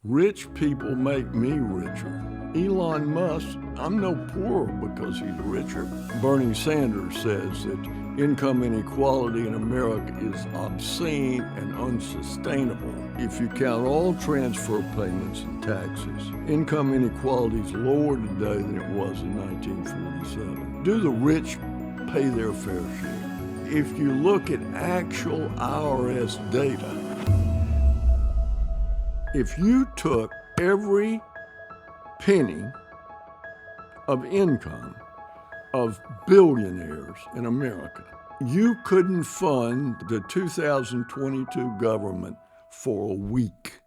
Rich people make me richer. Elon Musk, I'm no poorer because he's richer. Bernie Sanders says that income inequality in America is obscene and unsustainable. If you count all transfer payments and taxes, income inequality is lower today than it was in 1947. Do the rich pay their fair share? If you look at actual IRS data, if you took every penny of income of billionaires in America, you couldn't fund the 2022 government for a week.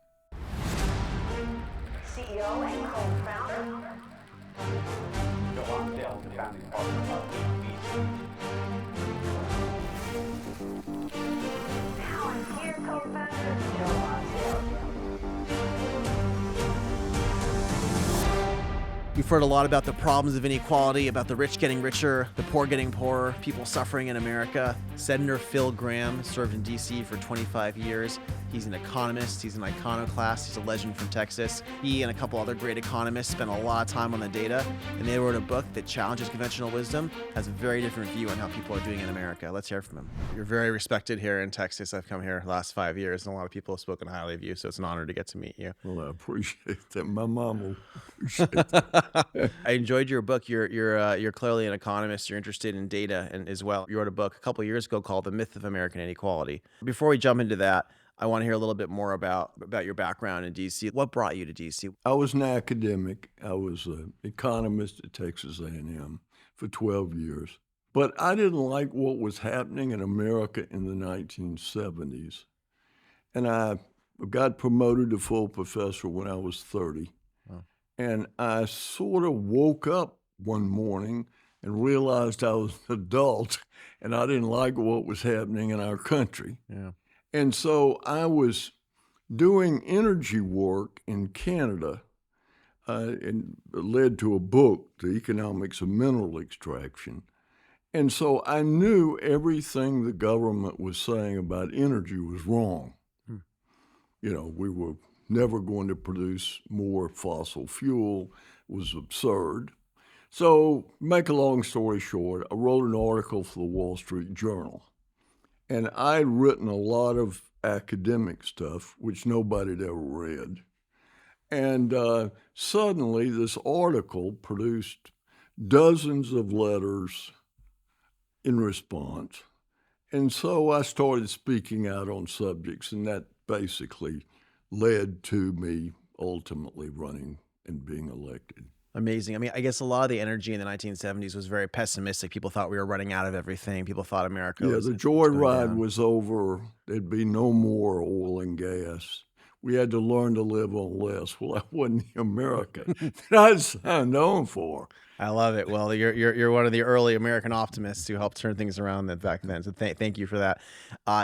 CEO and co-founder. Palantir co-founder Joe Lonsdale. You've heard a lot about the problems of inequality, about the rich getting richer, the poor getting poorer, people suffering in America. Senator Phil Gramm served in D.C. for 25 years. He's an economist. He's an iconoclast. He's a legend from Texas. He and a couple other great economists spent a lot of time on the data, and they wrote a book that challenges conventional wisdom, has a very different view on how people are doing in America. Let's hear from him. You're very respected here in Texas. I've come here the last 5 years, and a lot of people have spoken highly of you, so it's an honor to get to meet you. Well, I appreciate that. My mom will appreciate that. I enjoyed your book. You're clearly an economist. You're interested in data and as well. You wrote a book a couple of years ago called The Myth of American Inequality. Before we jump into that, I want to hear a little bit more about your background in D.C. What brought you to D.C.? I was an academic. I was an economist at Texas A&M for 12 years. But I didn't like what was happening in America in the 1970s. And I got promoted to full professor when I was 30. Wow. And I sort of woke up one morning and realized I was an adult and I didn't like what was happening in our country. Yeah. And so I was doing energy work in Canada and led to a book, The Economics of Mineral Extraction. And so I knew everything the government was saying about energy was wrong. You know, we were never going to produce more fossil fuel. It was absurd. So, make a long story short, I wrote an article for the Wall Street Journal. And I'd written a lot of academic stuff, which nobody had ever read. And suddenly, this article produced dozens of letters in response. And so I started speaking out on subjects, and that basically led to me ultimately running and being elected. Amazing. I mean, I guess a lot of the energy in the 1970s was very pessimistic. People thought we were running out of everything. People thought America was the going joyride down. was over. There'd be no more oil and gas. We had to learn to live on less. Well, that wasn't the America that I signed on for. I love it. Well, you're one of the early American optimists who helped turn things around back then. So thank you for that.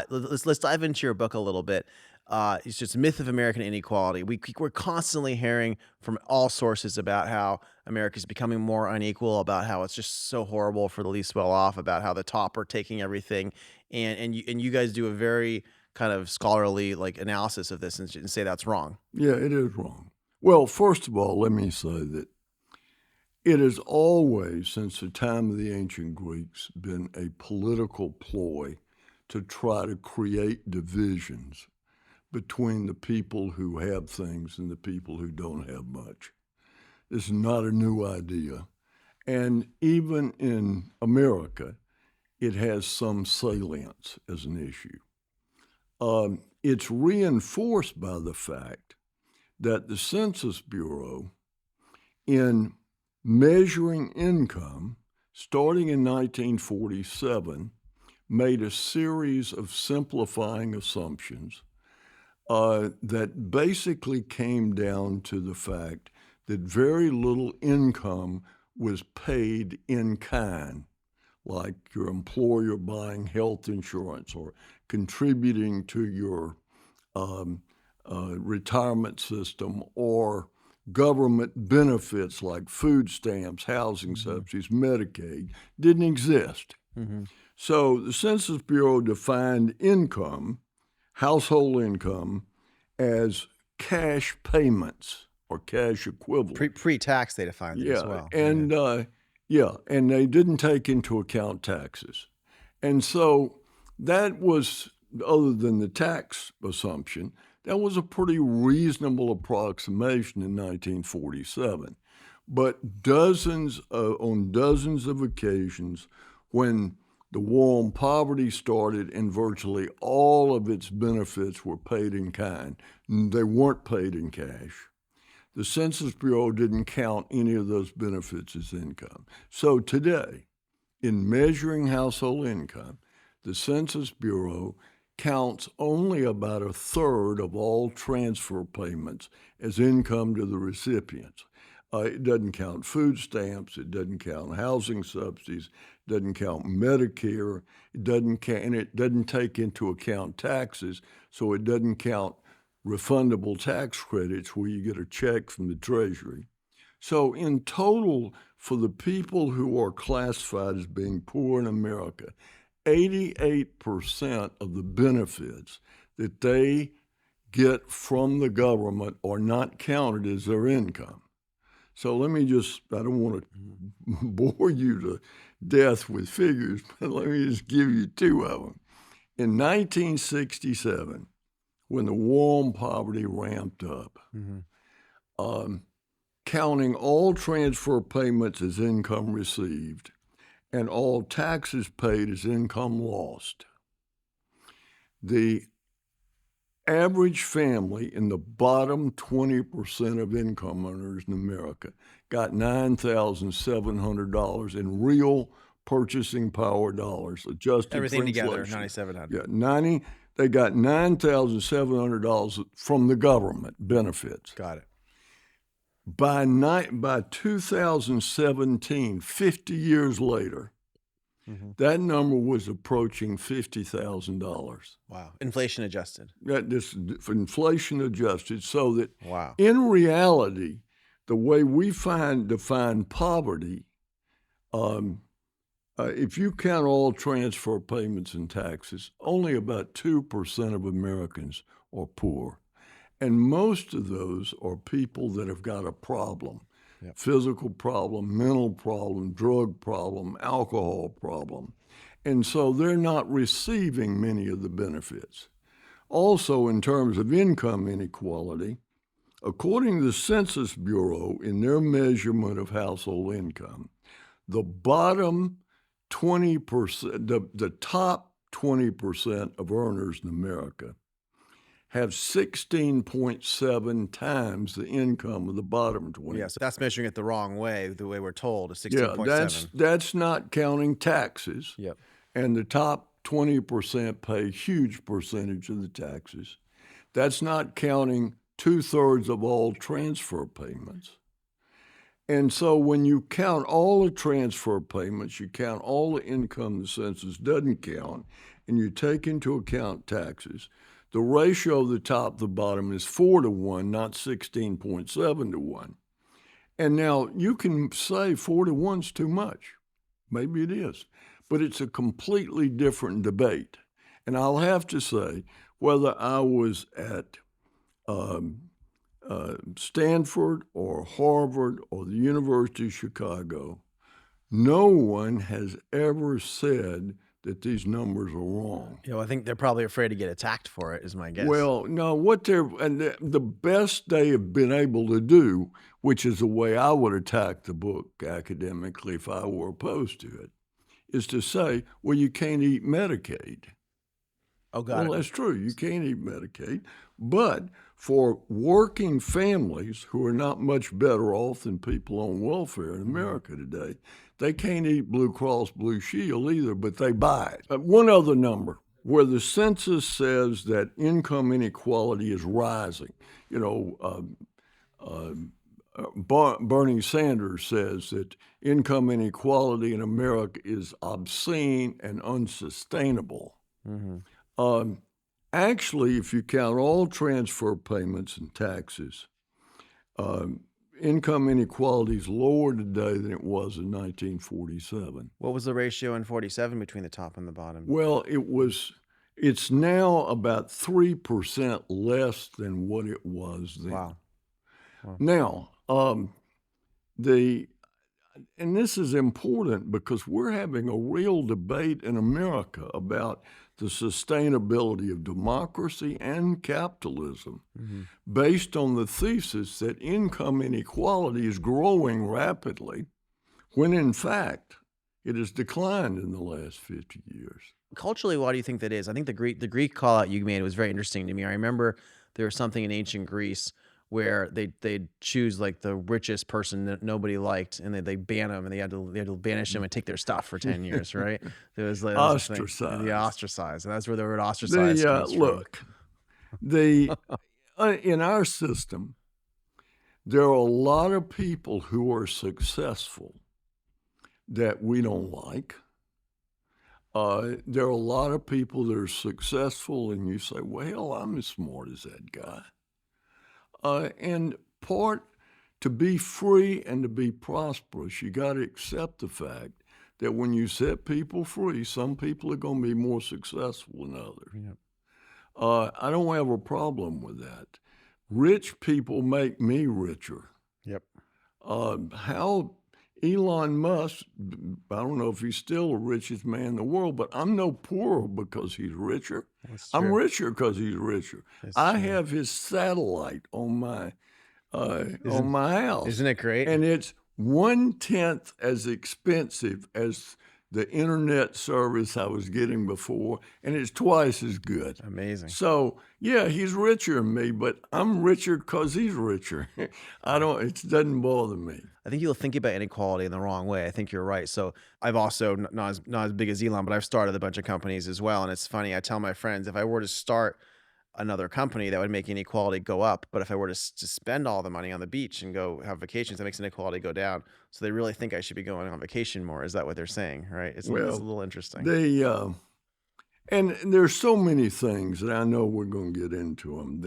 Let's dive into your book a little bit. It's just Myth of American Inequality. We're constantly hearing from all sources about how America is becoming more unequal, about how it's just so horrible for the least well off, about how the top are taking everything, and you guys do a very kind of scholarly analysis of this and say that's wrong. Yeah, it is wrong. Well, first of all, let me say that it has always, since the time of the ancient Greeks, been a political ploy to try to create divisions between the people who have things and the people who don't have much. This is not a new idea. And even in America, it has some salience as an issue. It's reinforced by the fact that the Census Bureau, in measuring income, starting in 1947, made a series of simplifying assumptions that basically came down to the fact that very little income was paid in kind, like your employer buying health insurance or contributing to your retirement system, or government benefits like food stamps, housing subsidies, Medicaid, didn't exist. So the Census Bureau defined income, household income, as cash payments or cash equivalent. Pre-tax, they defined it as well. And and they didn't take into account taxes. And so that was, other than the tax assumption, that was a pretty reasonable approximation in 1947. But on dozens of occasions, when the war on poverty started and virtually all of its benefits were paid in kind, they weren't paid in cash, the Census Bureau didn't count any of those benefits as income. So today, in measuring household income, the Census Bureau counts only about a third of all transfer payments as income to the recipients. It doesn't count food stamps. It doesn't count housing subsidies. It doesn't count Medicare. It doesn't take into account taxes. So it doesn't count refundable tax credits where you get a check from the Treasury. So in total, for the people who are classified as being poor in America, 88% of the benefits that they get from the government are not counted as their income. So let me I don't want to bore you to death with figures, but let me just give you two of them. In 1967, when the war on poverty ramped up, counting all transfer payments as income received and all taxes paid as income lost, the average family in the bottom 20% of income earners in America got $9,700 in real purchasing power dollars, adjusted Everything for together, inflation. $9,700. They got $9,700 from the government benefits. Got it. By 2017, 50 years later, that number was approaching $50,000. Wow. Inflation adjusted. Inflation adjusted, so that Wow. in reality, the way we define poverty, if you count all transfer payments and taxes, only about 2% of Americans are poor. And most of those are people that have got a problem, physical problem, mental problem, drug problem, alcohol problem. And so they're not receiving many of the benefits. Also, in terms of income inequality, according to the Census Bureau, in their measurement of household income, the bottom 20%, the top 20% of earners in America have 16.7 times the income of the bottom 20. Yeah, so that's measuring it the wrong way, the way we're told, is 16.7. Yeah, that's not counting taxes. Yep. And the top 20% pay a huge percentage of the taxes. That's not counting 2/3 of all transfer payments. And so when you count all the transfer payments, you count all the income the census doesn't count, and you take into account taxes, the ratio of the top to the bottom is 4-to-1, not 16.7-to-1. And now you can say 4-to-1 is too much. Maybe it is. But it's a completely different debate. And I'll have to say, whether I was at Stanford or Harvard or the University of Chicago, no one has ever said that these numbers are wrong. I think they're probably afraid to get attacked for it, is my guess. Well, no, the best they have been able to do, which is the way I would attack the book academically if I were opposed to it, is to say, well, you can't eat Medicaid. Oh, got it. Well, that's true. You can't eat Medicaid. But for working families who are not much better off than people on welfare in America today, they can't eat Blue Cross Blue Shield either, but they buy it. One other number, where the census says that income inequality is rising. Bernie Sanders says that income inequality in America is obscene and unsustainable. Actually, if you count all transfer payments and taxes, income inequality is lower today than it was in 1947. What was the ratio in 47 between the top and the bottom? Well, it was It's now about 3% less than what it was then. Wow. Now, the and this is important because we're having a real debate in America about the sustainability of democracy and capitalism based on the thesis that income inequality is growing rapidly, when in fact it has declined in the last 50 years. Culturally, why do you think that is? I think the Greek call out you made was very interesting to me. I remember there was something in ancient Greece where they'd choose like the richest person that nobody liked, and they ban them, and they had to banish them and take their stuff for 10 years, right? There was like, that was the thing. Ostracized. The ostracized, and that's where the word ostracized comes from. Look, the in our system, there are a lot of people who are successful that we don't like. There are a lot of people that are successful, and you say, well, I'm as smart as that guy. And to be free and to be prosperous, you got to accept the fact that when you set people free, some people are going to be more successful than others. Yep. I don't have a problem with that. Rich people make me richer. Yep. How Elon Musk, I don't know if he's still the richest man in the world, but I'm no poorer because he's richer. That's I'm true. richer because he's richer. That's I true. have his satellite on my house. Isn't it great? And it's 1/10 as expensive as the internet service I was getting before, and it's twice as good. Amazing. So, yeah, he's richer than me, but I'm richer because he's richer. It doesn't bother me. I think you'll think about inequality in the wrong way. I think you're right. So I've also not as big as Elon, but I've started a bunch of companies as well. And it's funny. I tell my friends, if I were to start another company, that would make inequality go up. But if I were to spend all the money on the beach and go have vacations, that makes inequality go down. So they really think I should be going on vacation more. Is that what they're saying? Right? It's a little interesting. And there's so many things that I know we're going to get into them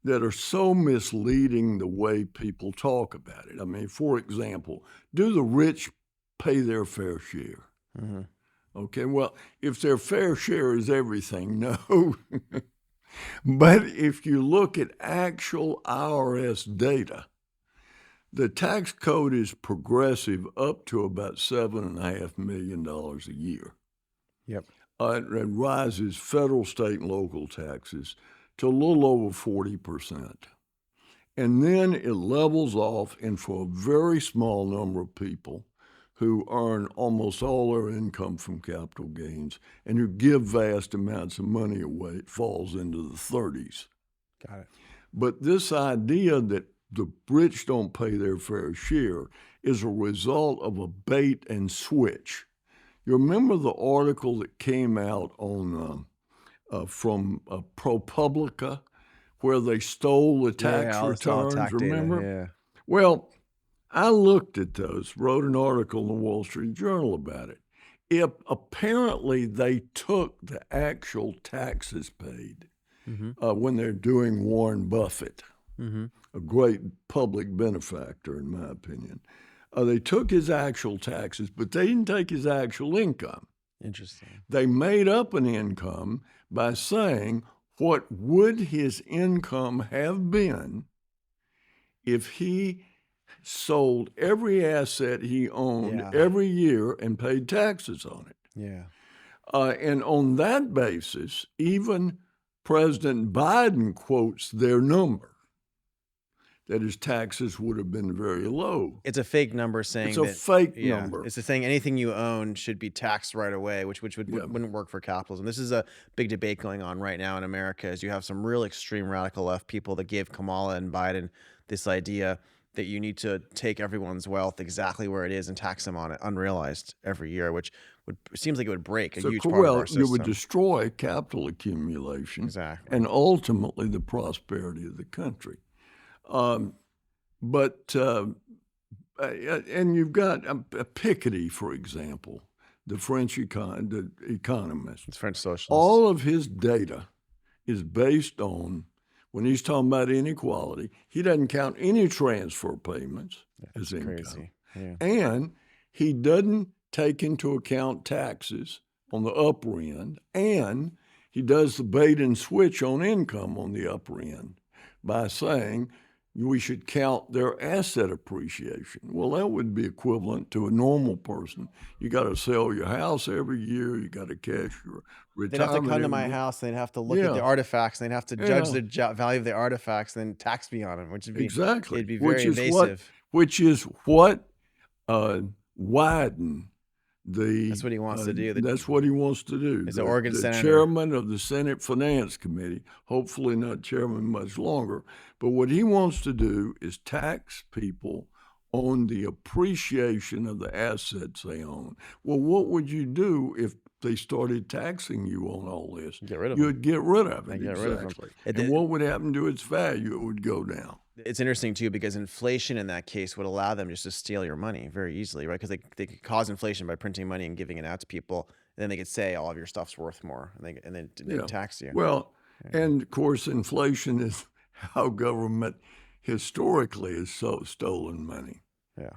that are so misleading the way people talk about it. I mean, for example, do the rich pay their fair share? Mm-hmm. Okay, well, if their fair share is everything, no. But if you look at actual IRS data, the tax code is progressive up to about $7.5 million a year. Yep. It rises federal, state, and local taxes to a little over 40%. And then it levels off, and for a very small number of people who earn almost all their income from capital gains and who give vast amounts of money away, it falls into the 30s. Got it. But this idea that the rich don't pay their fair share is a result of a bait and switch. You remember the article that came out on from ProPublica, where they stole the tax returns, remember? Yeah. Well, I looked at those, wrote an article in the Wall Street Journal about it. Apparently, they took the actual taxes paid when they're doing Warren Buffett, a great public benefactor, in my opinion. They took his actual taxes, but they didn't take his actual income. Interesting. They made up an income by saying, what would his income have been if he sold every asset he owned every year and paid taxes on it? Yeah. And on that basis, even President Biden quotes their number, that his taxes would have been very low. It's a fake number saying it's a fake number. It's a saying anything you own should be taxed right away, which wouldn't work for capitalism. This is a big debate going on right now in America, as you have some real extreme radical left people that gave Kamala and Biden this idea that you need to take everyone's wealth exactly where it is and tax them on it unrealized every year, which seems like it would break a huge part of our system. You would destroy capital accumulation and ultimately the prosperity of the country. And you've got Piketty, for example, the French economist. It's French socialist. All of his data is based on, when he's talking about inequality, he doesn't count any transfer payments as income. Crazy. Yeah. And he doesn't take into account taxes on the upper end, and he does the bait and switch on income on the upper end by saying we should count their asset appreciation. Well, that would be equivalent to a normal person. You got to sell your house every year. You got to cash your They'd have to retirement come to every my year. house. They'd have to look at the Yeah. artifacts. They'd have to judge Yeah. the value of the artifacts, and then tax me on them, which would be Exactly. it'd be very invasive. Which is what widen the. That's what he wants to do. That's what he wants to do. As an Oregon the senator. chairman of the Senate Finance Committee, hopefully not chairman much longer, but what he wants to do is tax people on the appreciation of the assets they own. Well, what would you do if they started taxing you on all this? Get rid of You'd get rid of it. Get rid of them. Exactly. It- And what would happen to its value? It would go down. It's interesting too because inflation in that case would allow them just to steal your money very easily, right? Because they could cause inflation by printing money and giving it out to people. And then they could say all of your stuff's worth more, and then tax you. Well, and of course, inflation is how government historically has stolen money. Yeah.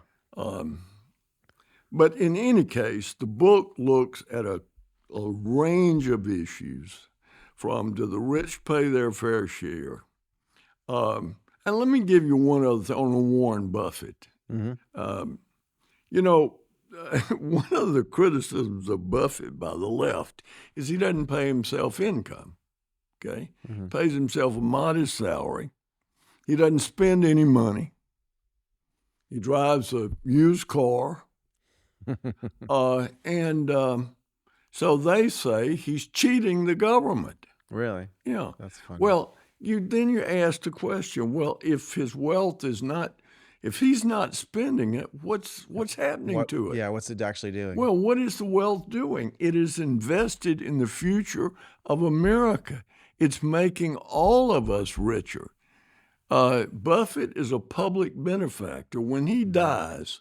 But in any case, the book looks at a range of issues, from do the rich pay their fair share? And let me give you one other thing on Warren Buffett. Mm-hmm. You know, one of the criticisms of Buffett by the left is he doesn't pay himself income. Okay, pays himself a modest salary. He doesn't spend any money. He drives a used car, and so they say he's cheating the government. Really? Yeah, That's funny. Well, you ask the question. Well, if his wealth is not, if he's not spending it, what's happening to it? Yeah, what's it actually doing? Well, what is the wealth doing? It is invested in the future of America. It's making all of us richer. Buffett is a public benefactor. When he dies,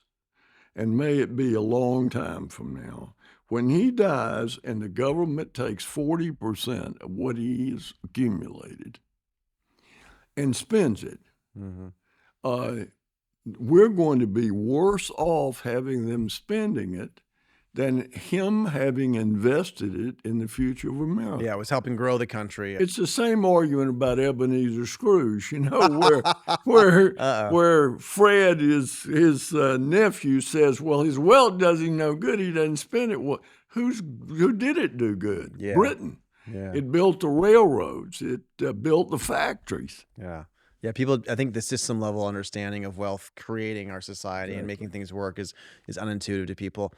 and may it be a long time from now, when he dies and the government takes 40% of what he's accumulated and spends it, we're going to be worse off having them spending it than him having invested it in the future of America. Yeah, it was helping grow the country. It's the same argument about Ebenezer Scrooge, you know, where Fred, his nephew, says, well, his wealth does him no good. He doesn't spend it. Well, who did it do good? Yeah. Britain. Yeah. It built the railroads. It built the factories. Yeah. Yeah, people, I think the system level understanding of wealth creating our society and making things work is unintuitive to people.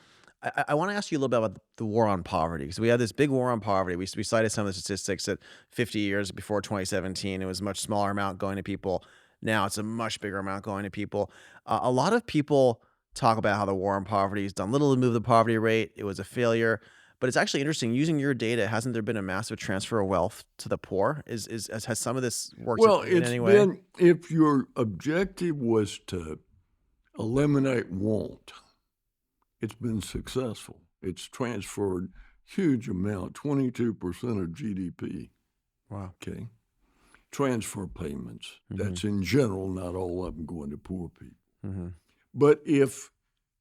I want to ask you a little bit about the war on poverty, because we had this big war on poverty. We cited some of the statistics that 50 years before 2017, it was a much smaller amount going to people. Now it's a much bigger amount going to people. A lot of people talk about how the war on poverty has done little to move the poverty rate. It was a failure. But it's actually interesting. Using your data, hasn't there been a massive transfer of wealth to the poor? Has some of this worked in any way? Well, if your objective was to eliminate want, it's been successful. It's transferred huge amount, 22% of GDP. Wow. Okay. Transfer payments. That's in general, not all of them going to poor people. But if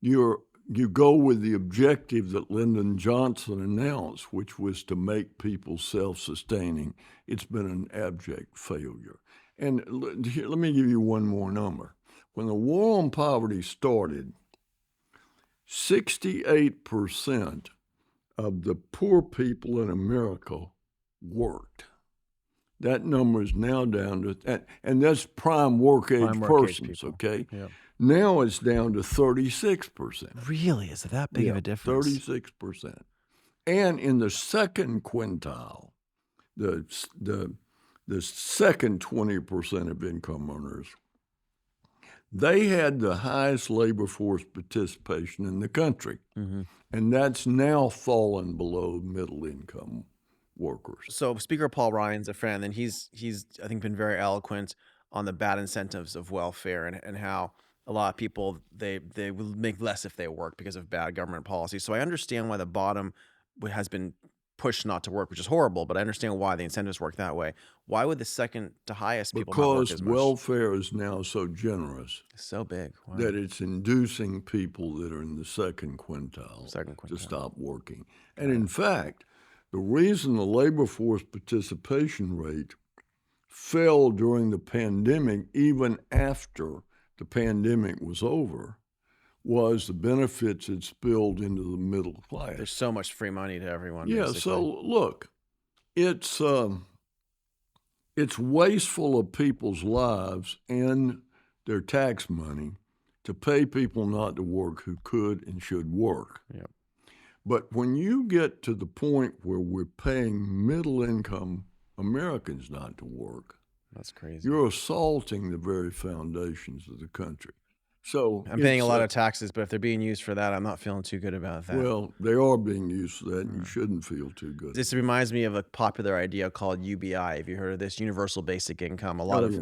you go with the objective that Lyndon Johnson announced, which was to make people self-sustaining, it's been an abject failure. And let me give you one more number. When the war on poverty started, 68% of the poor people in America worked. That number is now down to, and that's prime work age persons, okay? Yep. Now it's down to 36%. Really? Is it that big of a difference? 36%. And in the second quintile, the second 20% of income earners, they had the highest labor force participation in the country. And that's now fallen below middle income workers. So Speaker Paul Ryan's a friend, and he's I think been very eloquent on the bad incentives of welfare and how a lot of people they will make less if they work because of bad government policy. So I understand why the bottom has been pushed not to work, which is horrible, but I understand why the incentives work that way. Why would the second to highest people not work as Because much? welfare is now so generous It's so big. Wow. that it's inducing people that are in the second quintile Second to quintile. stop working. And in fact, The reason the labor force participation rate fell during the pandemic, even after the pandemic was over, was the benefits had spilled into the middle class. There's so much free money to everyone. Yeah, basically. so look, it's wasteful of people's lives and their tax money to pay people not to work who could and should work. Yep. But when you get to the point where we're paying middle-income Americans not to work, That's crazy. you're assaulting the very foundations of the country. So I'm paying a lot of taxes, but if they're being used for that, I'm not feeling too good about that. Well, they are being used for that, and you shouldn't feel too good. This reminds me of a popular idea called UBI. Have you heard of this? Universal Basic Income. A lot of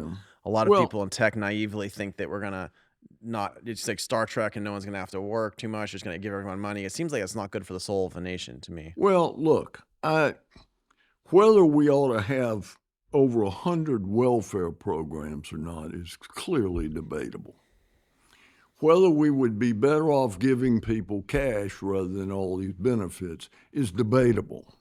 Well- people in tech naively think that we're gonna not. It's like Star Trek, and no one's gonna have to work too much. Just gonna give everyone money. It seems like it's not good for the soul of a nation to me. Well, look, whether we ought to have over 100 welfare programs or not is clearly debatable. Whether we would be better off giving people cash rather than all these benefits is debatable.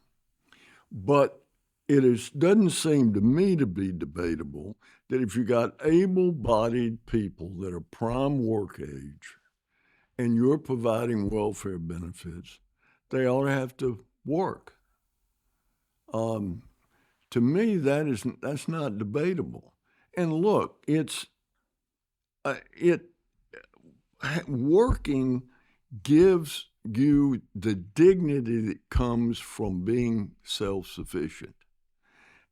But doesn't seem to me to be debatable that if you got able-bodied people that are prime work age and you're providing welfare benefits, they ought to have to work. To me, that's not debatable. And look, working gives you the dignity that comes from being self-sufficient.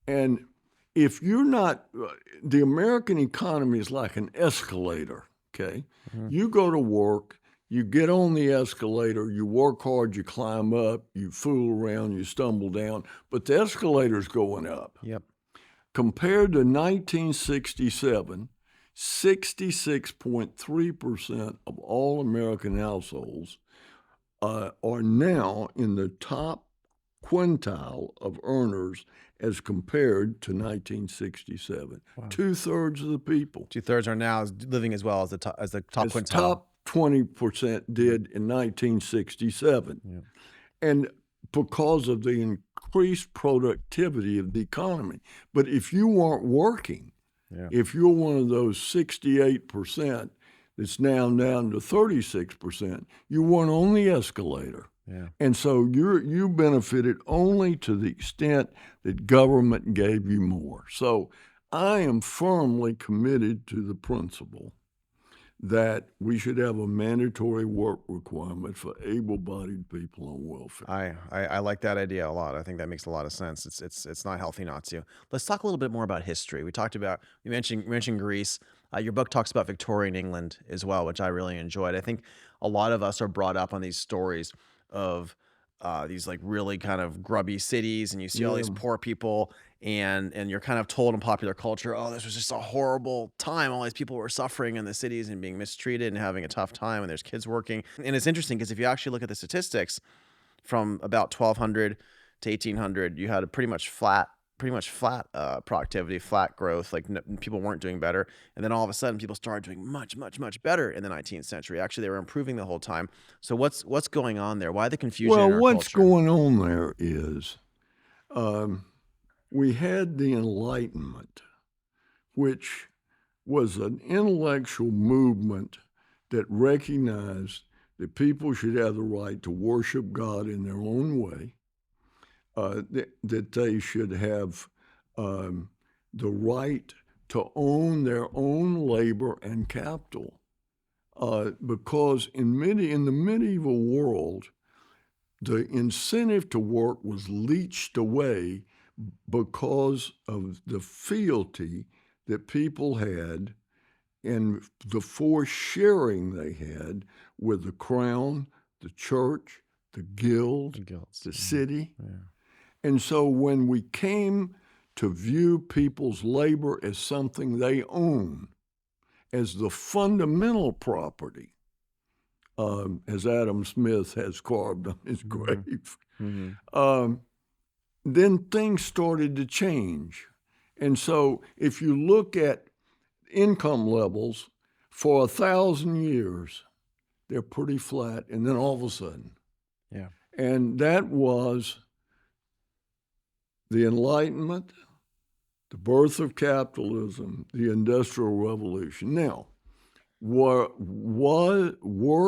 And if you're not, the American economy is like an escalator, okay? You go to work, you get on the escalator, you work hard, you climb up, you fool around, you stumble down, but the escalator's going up. Yep. Compared to 1967, 66.3% of all American households are now in the top quintile of earners as compared to 1967. Wow. 2/3 of the people. 2/3 are now living as well as the top quintile. Top 20% did in 1967. Yeah. And because of the increased productivity of the economy. But if you weren't working, if you're one of those 68% that's now down to 36%, you weren't on the escalator. Yeah. And so you benefited only to the extent that government gave you more. So I am firmly committed to the principle that we should have a mandatory work requirement for able-bodied people on welfare. I like that idea a lot. I think that makes a lot of sense. It's not healthy not to. Let's talk a little bit more about history. We mentioned Greece. Your book talks about Victorian England as well, which I really enjoyed. I think a lot of us are brought up on these stories of these like really kind of grubby cities, and you see all these poor people, and you're kind of told in popular culture, oh, this was just a horrible time. All these people were suffering in the cities and being mistreated and having a tough time, and there's kids working. And it's interesting because if you actually look at the statistics from about 1200 to 1800, you had a pretty much flat productivity, flat growth. Like people weren't doing better, and then all of a sudden, people started doing much better in the 19th century. Actually, they were improving the whole time. So what's going on there? Why the confusion? Well, in our what's culture? going on there is we had the Enlightenment, which was an intellectual movement that recognized that people should have the right to worship God in their own way. That they should have the right to own their own labor and capital, because in the medieval world, the incentive to work was leached away because of the fealty that people had and the forced sharing they had with the crown, the church, the guild, the city. Yeah. And so when we came to view people's labor as something they own, as the fundamental property, as Adam Smith has carved on his grave, then things started to change. And so if you look at income levels for 1,000 years, they're pretty flat, and then all of a sudden. Yeah. And that was the Enlightenment, the birth of capitalism, the Industrial Revolution. Now, were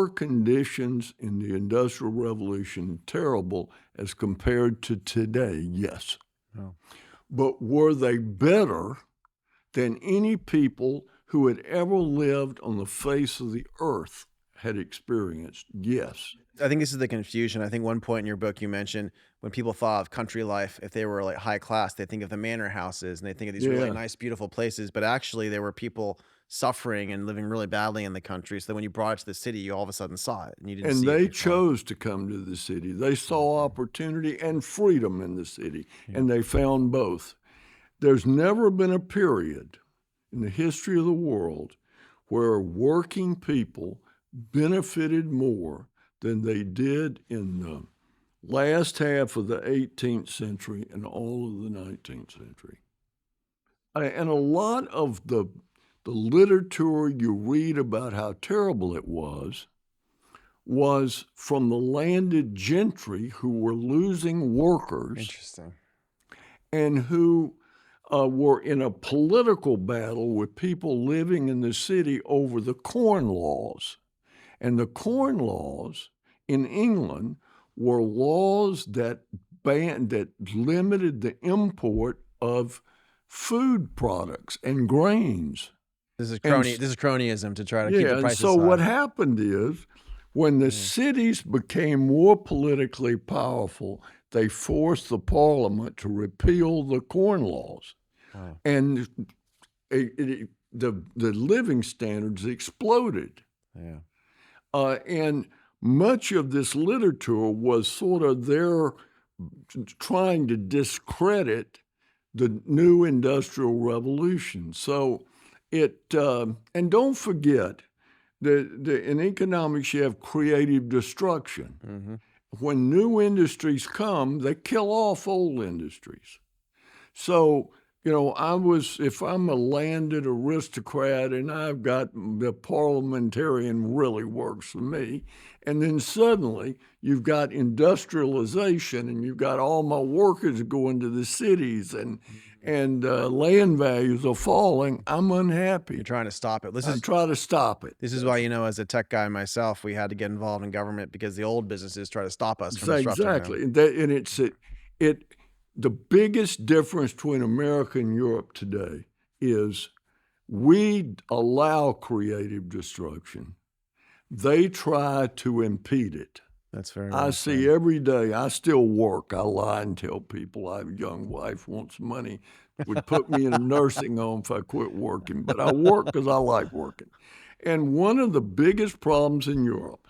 conditions in the Industrial Revolution terrible as compared to today? Yes. Oh. But were they better than any people who had ever lived on the face of the earth had experienced? Yes. I think this is the confusion. I think one point in your book you mentioned when people thought of country life, if they were like high class, they think of the manor houses and they think of these really Yeah. nice, beautiful places. But actually, there were people suffering and living really badly in the country. So that when you brought it to the city, you all of a sudden saw it and you didn't And see it they before. chose to come to the city. They saw opportunity and freedom in the city, and they found both. There's never been a period in the history of the world where working people benefited more than they did in the last half of the 18th century and all of the 19th century. And a lot of the literature you read about how terrible it was from the landed gentry who were losing workers Interesting. and who were in a political battle with people living in the city over the corn laws. And the corn laws in England were laws that limited the import of food products and grains. This is And this is cronyism to try to keep Yeah, the and prices so high. what happened is when the cities became more politically powerful, they forced the parliament to repeal the corn laws. Wow. And the living standards exploded. Yeah. And much of this literature was sort of there trying to discredit the new industrial revolution. So and don't forget that in economics you have creative destruction. Mm-hmm. When new industries come, they kill off old industries. So, if I'm a landed aristocrat and I've got the parliamentarian really works for me, and then suddenly you've got industrialization and you've got all my workers going to the cities and land values are falling, I'm unhappy. You're trying to stop it. I try to stop it. This is why, as a tech guy myself, we had to get involved in government because the old businesses try to stop us from disrupting them. Exactly. And the biggest difference between America and Europe today is we allow creative destruction. They try to impede it. That's very I well see said. every day, I still work. I lie and tell people I have a young wife wants money, would put me in a nursing home if I quit working. But I work because I like working. And one of the biggest problems in Europe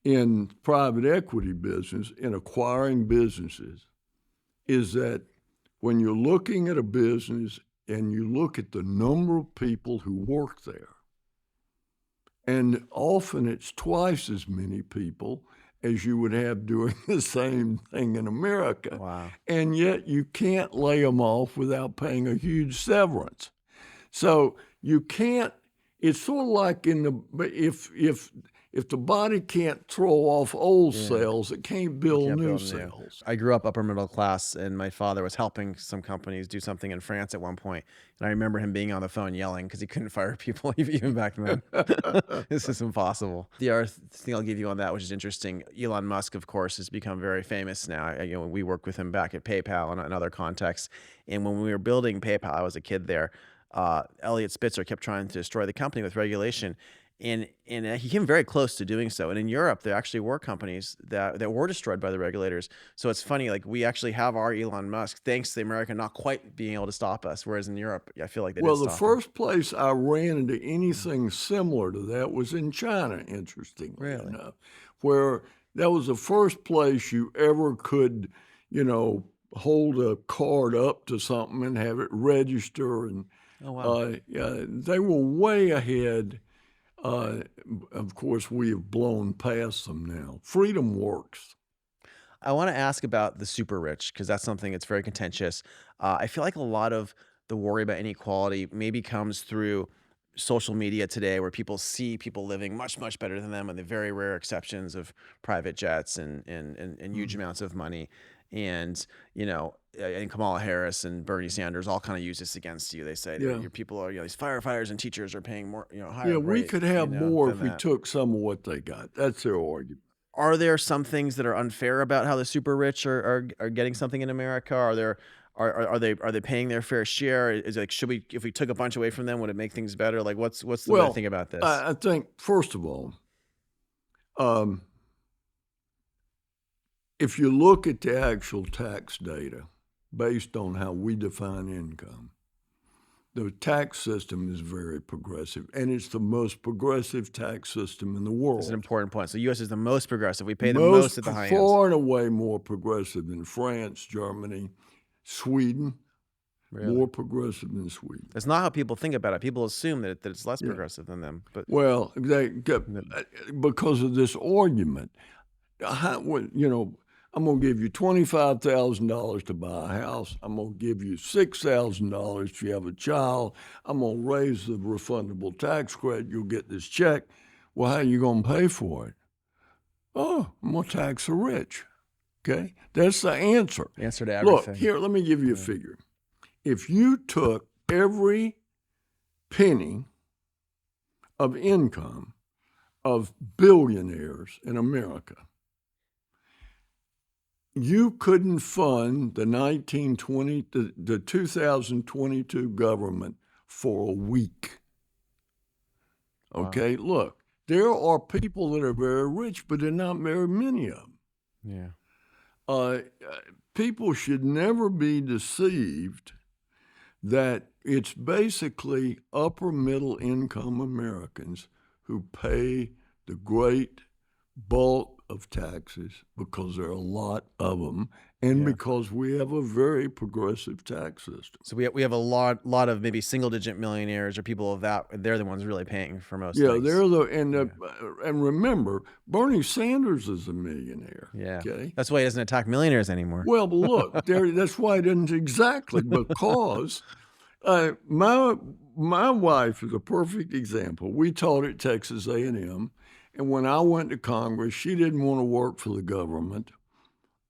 in private equity business, in acquiring businesses, is that when you're looking at a business and you look at the number of people who work there, and often it's twice as many people as you would have doing the same thing in America. Wow. And yet you can't lay them off without paying a huge severance. So you can't, it's sort of like if the body can't throw off old cells, it can't build new cells. I grew up upper middle class, and my father was helping some companies do something in France at one point. And I remember him being on the phone yelling because he couldn't fire people even back then. This is impossible. The other thing I'll give you on that, which is interesting, Elon Musk, of course, has become very famous now. We worked with him back at PayPal and in other contexts. And when we were building PayPal, I was a kid there. Elliot Spitzer kept trying to destroy the company with regulation. And he came very close to doing so. And in Europe, there actually were companies that were destroyed by the regulators. So it's funny, like we actually have our Elon Musk, thanks to the America not quite being able to stop us. Whereas in Europe, I feel like they did Well, the stop him. first place I ran into anything similar to that was in China, interestingly enough, where that was the first place you ever could, hold a card up to something and have it register. And Oh, wow. they were way ahead. Of course, we have blown past them now. Freedom works. I want to ask about the super rich because that's something that's very contentious. I feel like a lot of the worry about inequality maybe comes through social media today where people see people living much, much better than them, and the very rare exceptions of private jets and huge amounts of money. And, and Kamala Harris and Bernie Sanders all kind of use this against you. They say that Yeah. your people are, these firefighters and teachers are paying more, higher Yeah, we rate, could have more than if we that. took some of what they got. That's their argument. Are there some things that are unfair about how the super rich are getting something in America? Are they paying their fair share? Is it like, if we took a bunch away from them, would it make things better? Like what's the way to Well, think about this? I think, first of all, if you look at the actual tax data based on how we define income, the tax system is very progressive, and it's the most progressive tax system in the world. That's an important point. So U.S. is the most progressive. We pay the most at the high end. Far and away more progressive than France, Germany, Sweden. Really? More progressive than Sweden. That's not how people think about it. People assume that it's less progressive than them. But well, because of this argument, I'm going to give you $25,000 to buy a house. I'm going to give you $6,000 if you have a child. I'm going to raise the refundable tax credit. You'll get this check. Well, how are you going to pay for it? Oh, I'm going to tax the rich. Okay? That's the answer. Answer to everything. Look, here, let me give you a figure. If you took every penny of income of billionaires in America, you couldn't fund the 2022 government for a week. Okay, Look, there are people that are very rich, but there are not very many of them. Yeah. People should never be deceived that it's basically upper middle income Americans who pay the great bulk of taxes, because there are a lot of them, and because we have a very progressive tax system. So we have a lot of maybe single digit millionaires or people of that. They're the ones really paying for most things. And remember, Bernie Sanders is a millionaire. Yeah. Okay. That's why he doesn't attack millionaires anymore. Well, but look, that's why he didn't exactly, because my wife is a perfect example. We taught at Texas A&M. And when I went to Congress, she didn't want to work for the government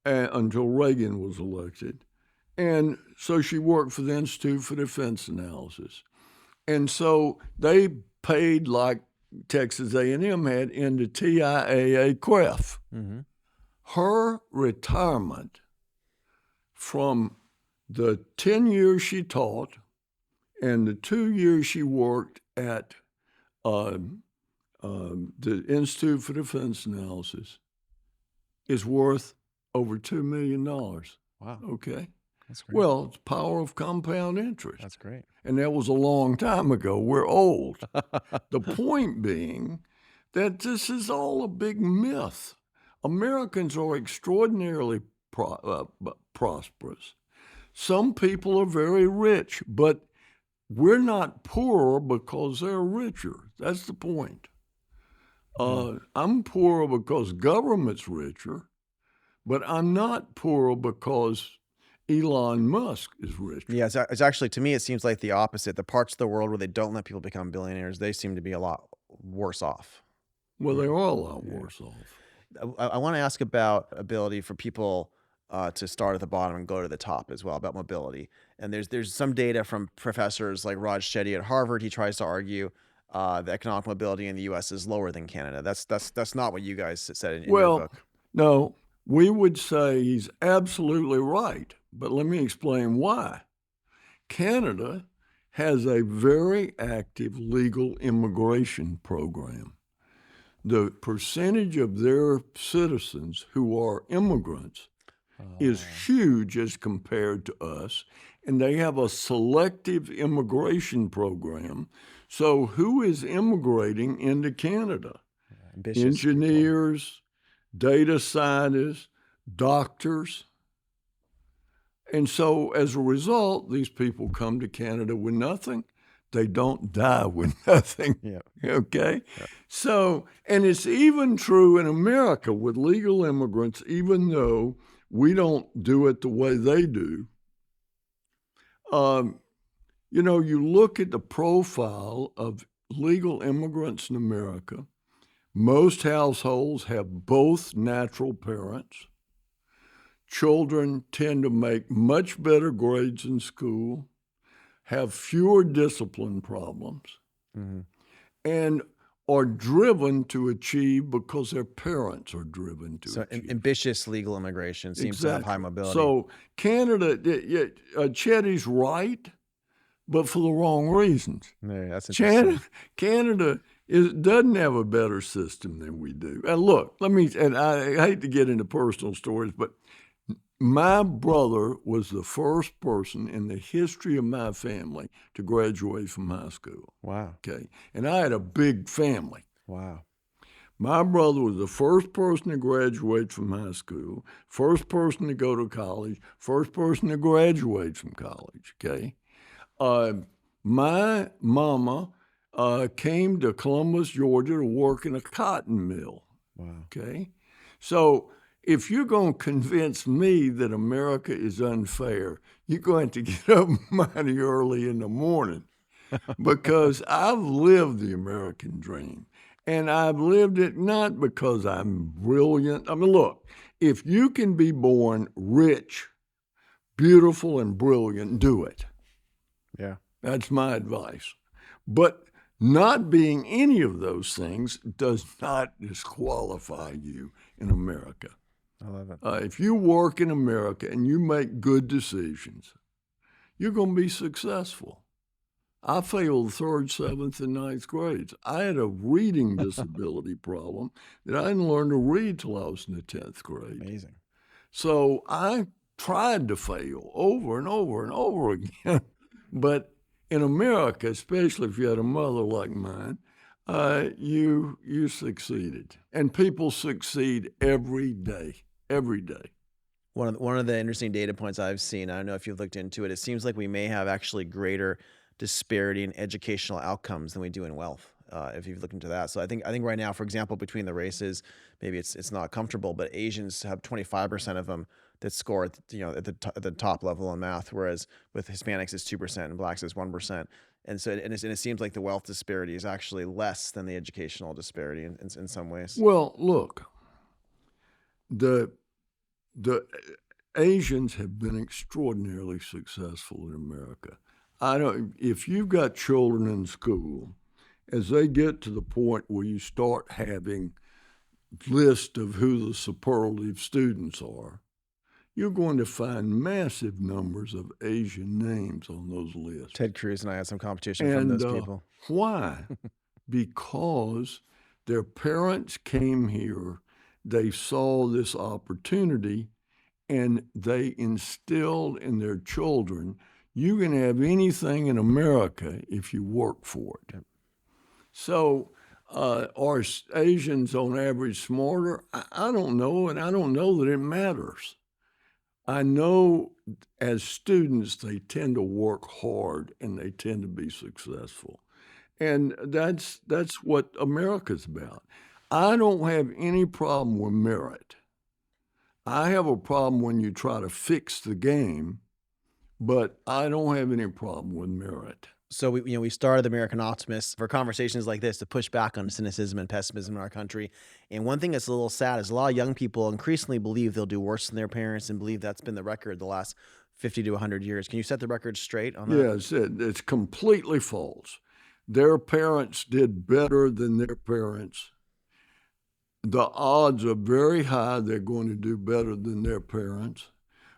until Reagan was elected. And so she worked for the Institute for Defense Analysis. And so they paid like Texas A&M had into TIAA-CREF. Mm-hmm. Her retirement from the 10 years she taught and the 2 years she worked at the Institute for Defense Analysis is worth over $2 million. Wow. Okay. That's great. Well, it's power of compound interest. That's great. And that was a long time ago. We're old. The point being that this is all a big myth. Americans are extraordinarily prosperous. Some people are very rich, but we're not poorer because they're richer. That's the point. I'm poorer because government's richer, but I'm not poorer because Elon Musk is richer. Yeah, it's actually, to me, it seems like the opposite. The parts of the world where they don't let people become billionaires, they seem to be a lot worse off. Well, they are a lot worse off. I want to ask about ability for people to start at the bottom and go to the top as well, about mobility. And there's some data from professors like Raj Shetty at Harvard. He tries to argue the economic mobility in the U.S. is lower than Canada. That's not what you guys said in your book. No, we would say he's absolutely right, but let me explain why. Canada has a very active legal immigration program. The percentage of their citizens who are immigrants is huge as compared to us, and they have a selective immigration program. So who is immigrating into Canada? Ambitious Engineers, data scientists, doctors. And so as a result, these people come to Canada with nothing. They don't die with nothing. Yeah. Okay? Yeah. So, and it's even true in America with legal immigrants, even though we don't do it the way they do. You look at the profile of legal immigrants in America. Most households have both natural parents. children tend to make much better grades in school, have fewer discipline problems, Mm-hmm. and are driven to achieve because their parents are driven to So achieve. ambitious legal immigration seems to have high mobility. So Canada, Chetty's right, but for the wrong reasons. Yeah, that's interesting. Canada doesn't have a better system than we do. And look, and I hate to get into personal stories, but my brother was the first person in the history of my family to graduate from high school. Wow. Okay. And I had a big family. Wow. My brother was the first person to graduate from high school, first person to go to college, first person to graduate from college. Okay. My mama came to Columbus, Georgia to work in a cotton mill. Wow. Okay. So if you're going to convince me that America is unfair, you're going to get up mighty early in the morning because I've lived the American dream. And I've lived it not because I'm brilliant. I mean, look, if you can be born rich, beautiful, and brilliant, do it. Yeah. That's my advice. But not being any of those things does not disqualify you in America. I love it. If you work in America and you make good decisions, you're going to be successful. I failed 3rd, 7th, and 9th grades. I had a reading disability problem that I didn't learn to read till I was in the 10th grade. Amazing. So I tried to fail over and over and over again. But in America, especially if you had a mother like mine, you succeeded. And people succeed every day. Every day. One of the interesting data points I've seen, I don't know if you've looked into it, it seems like we may have actually greater disparity in educational outcomes than we do in wealth, if you've looked into that. So I think right now, for example, between the races, maybe it's not comfortable, but Asians have 25% of them that score at the top level in math, whereas with Hispanics it's 2% and blacks is 1%. And so it seems like the wealth disparity is actually less than the educational disparity in some ways. Well, look, the Asians have been extraordinarily successful in America. If you've got children in school, as they get to the point where you start having list of who the superlative students are, you're going to find massive numbers of Asian names on those lists. Ted Cruz and I had some competition from those people. Why? Because their parents came here, they saw this opportunity, and they instilled in their children, you can have anything in America if you work for it. Yep. So are Asians on average smarter? I don't know, and I don't know that it matters. I know as students, they tend to work hard and they tend to be successful. And that's what America's about. I don't have any problem with merit. I have a problem when you try to fix the game, but I don't have any problem with merit. So we started the American Optimist for conversations like this to push back on cynicism and pessimism in our country. And one thing that's a little sad is a lot of young people increasingly believe they'll do worse than their parents and believe that's been the record the last 50 to 100 years. Can you set the record straight on that? Yes, it's completely false. Their parents did better than their parents. The odds are very high they're going to do better than their parents.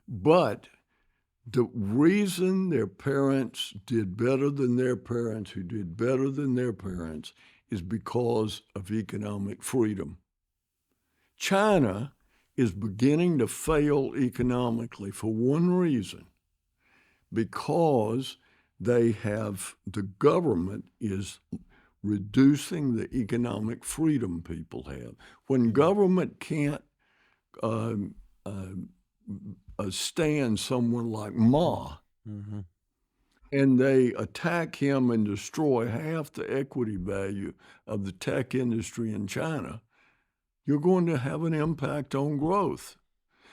But the reason their parents did better than their parents, who did better than their parents, is because of economic freedom. China is beginning to fail economically for one reason, because the government is reducing the economic freedom people have. When government can't stand someone like Ma, Mm-hmm. and they attack him and destroy half the equity value of the tech industry in China, you're going to have an impact on growth.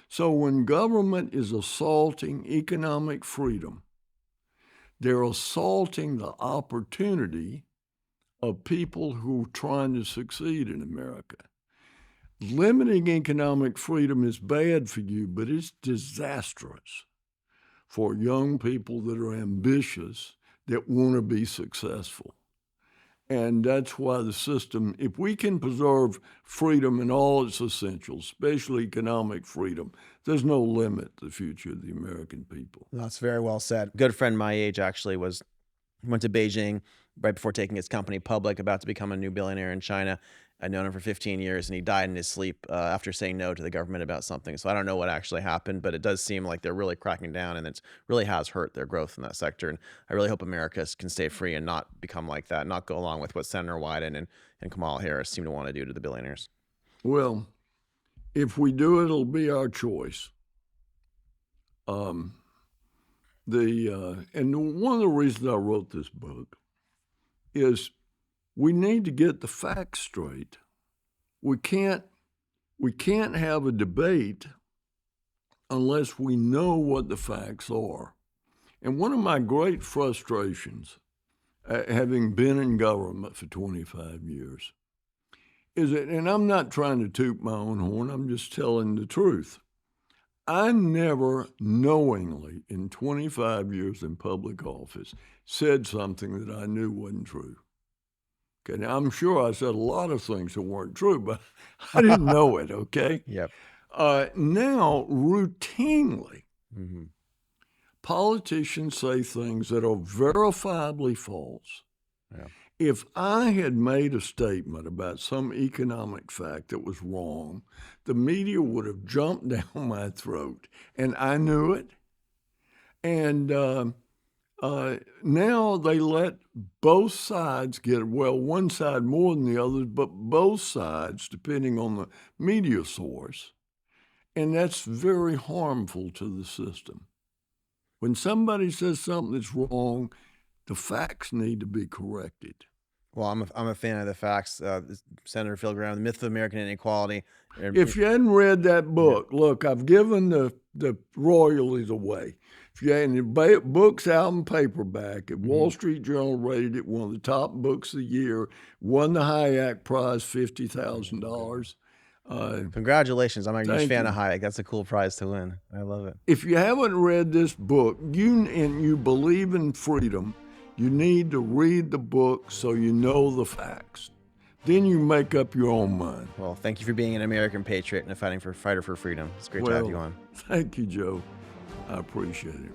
So when government is assaulting economic freedom, they're assaulting the opportunity of people who are trying to succeed in America. limiting economic freedom is bad for you, but it's disastrous for young people that are ambitious, that want to be successful. And that's why the system, if we can preserve freedom in all its essentials, especially economic freedom, there's no limit to the future of the American people. That's very well said. A good friend my age actually went to Beijing right before taking his company public, about to become a new billionaire in China. I'd known him for 15 years, and he died in his sleep after saying no to the government about something. So I don't know what actually happened, but it does seem like they're really cracking down, and it really has hurt their growth in that sector. And I really hope America can stay free and not become like that, not go along with what Senator Wyden and Kamala Harris seem to want to do to the billionaires. Well, if we do it, it'll be our choice. And one of the reasons I wrote this book is we need to get the facts straight. We can't have a debate unless we know what the facts are. And one of my great frustrations, having been in government for 25 years, is that, and I'm not trying to toot my own horn, I'm just telling the truth. I never knowingly, in 25 years in public office, said something that I knew wasn't true. Okay, now I'm sure I said a lot of things that weren't true, but I didn't know it, okay? Yep. Now, routinely, politicians say things that are verifiably false. Yeah. If I had made a statement about some economic fact that was wrong, the media would have jumped down my throat, and I knew it. And now they let both sides get, well, one side more than the others, but both sides, depending on the media source. And that's very harmful to the system. When somebody says something that's wrong, the facts need to be corrected. Well, I'm a fan of the facts. Senator Phil Gramm, The Myth of American Inequality. If you hadn't read that book, look, I've given the royalties away. If you hadn't, the book's out in paperback. Wall Street Journal rated it one of the top books of the year. Won the Hayek Prize, $50,000. Congratulations. I'm a huge Thank fan you. of Hayek. That's a cool prize to win. I love it. If you haven't read this book, and you believe in freedom, you need to read the book so you know the facts. Then you make up your own mind. Well, thank you for being an American patriot and a fighter for freedom. It's great to have you on. Thank you, Joe. I appreciate it.